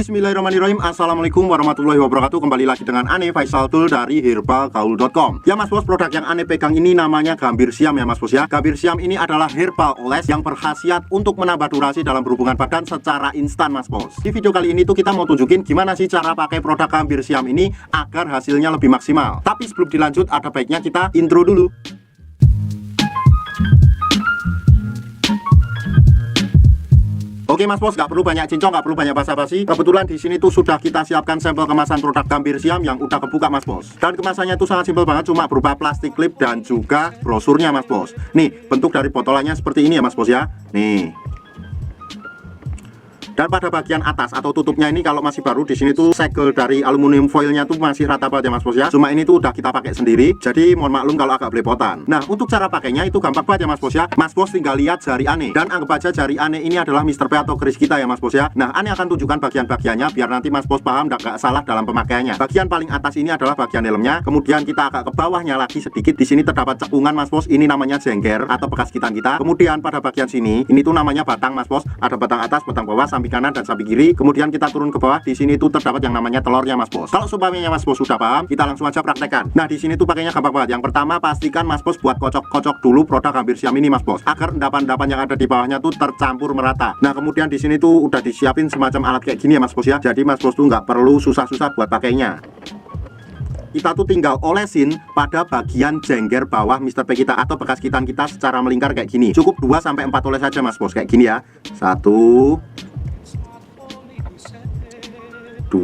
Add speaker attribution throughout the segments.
Speaker 1: Bismillahirrahmanirrahim. Assalamualaikum warahmatullahi wabarakatuh. Kembali lagi dengan Ane Faisal Tool dari herbalgaul.com. Ya mas bos, produk yang Ane pegang ini namanya Gambir Siam ya mas bos ya. Gambir Siam ini adalah herbal oles yang berkhasiat untuk menambah durasi dalam berhubungan badan secara instan mas bos. Di video kali ini tuh kita mau tunjukin gimana sih cara pakai produk Gambir Siam ini agar hasilnya lebih maksimal. Tapi sebelum dilanjut ada baiknya kita intro dulu. Oke mas bos, nggak perlu banyak cincong, nggak perlu banyak basa-basi. Kebetulan di sini tuh sudah kita siapkan sampel kemasan produk Gambir Siam yang udah kebuka mas bos. Dan kemasannya tuh sangat simpel banget, cuma berupa plastik klip dan juga brosurnya mas bos. Nih, bentuk dari botolannya seperti ini ya mas bos ya. Nih. Dan pada bagian atas atau tutupnya ini kalau masih baru, di sini tuh segel dari aluminium foilnya tuh masih rata banget ya mas bos ya. Cuma ini tuh udah kita pakai sendiri, jadi mohon maklum kalau agak belepotan. Nah untuk cara pakainya itu gampang banget ya mas bos ya. Mas bos tinggal lihat jari Ane dan anggap aja jari Ane ini adalah Mr. P atau keris kita ya mas bos ya. Nah Ane akan tunjukkan bagian-bagiannya biar nanti mas bos paham dan gak salah dalam pemakaiannya. Bagian paling atas ini adalah bagian helmnya, kemudian kita agak ke bawahnya lagi sedikit. Di sini terdapat cekungan mas bos, ini namanya jengger atau bekas gitan kita. Kemudian pada bagian sini ini tuh namanya batang mas bos. Ada batang atas, batang bawah, samping kanan dan samping kiri. Kemudian kita turun ke bawah, di sini tuh terdapat yang namanya telurnya mas bos. Kalau supaya mas bos sudah paham, kita langsung aja praktekkan. Nah di sini tuh pakainya gampang banget. Yang pertama pastikan mas bos buat kocok-kocok dulu produk Gambir Siam ini mas bos, agar endapan-endapan yang ada di bawahnya tuh tercampur merata. Nah kemudian di sini tuh udah disiapin semacam alat kayak gini ya mas bos ya. Jadi mas bos tuh nggak perlu susah-susah buat pakainya. Kita tuh tinggal olesin pada bagian jengger bawah Mr. P kita atau bekas gitan kita secara melingkar kayak gini. Cukup 2-4 oles saja mas bos, kayak gini ya. 1 2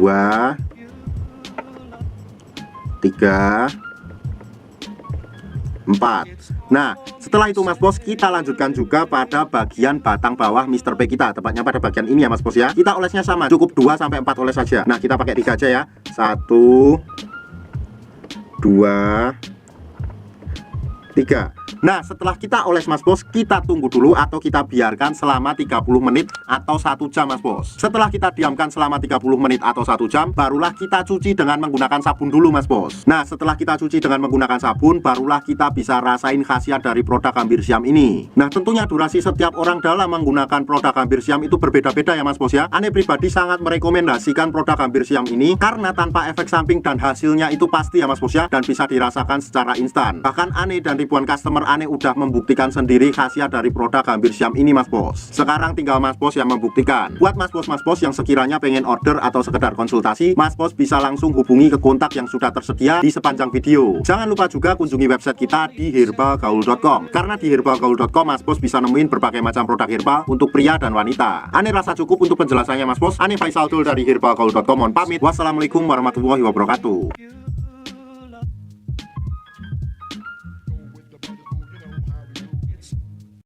Speaker 1: 3 4. Nah setelah itu mas bos kita lanjutkan juga pada bagian batang bawah Mr. P kita, tepatnya pada bagian ini ya mas bos ya. Kita olesnya sama, cukup 2-4 oles saja. Nah kita pakai 3 aja ya. 1 2 3. Nah setelah kita oles mas bos, kita tunggu dulu atau kita biarkan selama 30 menit atau 1 jam mas bos. Setelah kita diamkan selama 30 menit atau 1 jam, barulah kita cuci dengan menggunakan sabun dulu mas bos. Nah setelah kita cuci dengan menggunakan sabun, barulah kita bisa rasain khasiat dari produk Gambir Siam ini. Nah tentunya durasi setiap orang dalam menggunakan produk Gambir Siam itu berbeda-beda ya mas bos ya. Ane pribadi sangat merekomendasikan produk Gambir Siam ini karena tanpa efek samping dan hasilnya itu pasti ya mas bos ya, dan bisa dirasakan secara instan. Bahkan Ane dan ribuan customer Ane udah membuktikan sendiri khasiat dari produk Gambir Siam ini mas bos. Sekarang tinggal mas bos yang membuktikan. Buat mas bos yang sekiranya pengen order atau sekedar konsultasi, mas bos bisa langsung hubungi ke kontak yang sudah tersedia di sepanjang video. Jangan lupa juga kunjungi website kita di herbalgaul.com, karena di herbalgaul.com mas bos bisa nemuin berbagai macam produk herbal untuk pria dan wanita. Ane rasa cukup untuk penjelasannya mas bos. Ane Faisal Tool dari herbalgaul.com mohon pamit. Wassalamualaikum warahmatullahi wabarakatuh.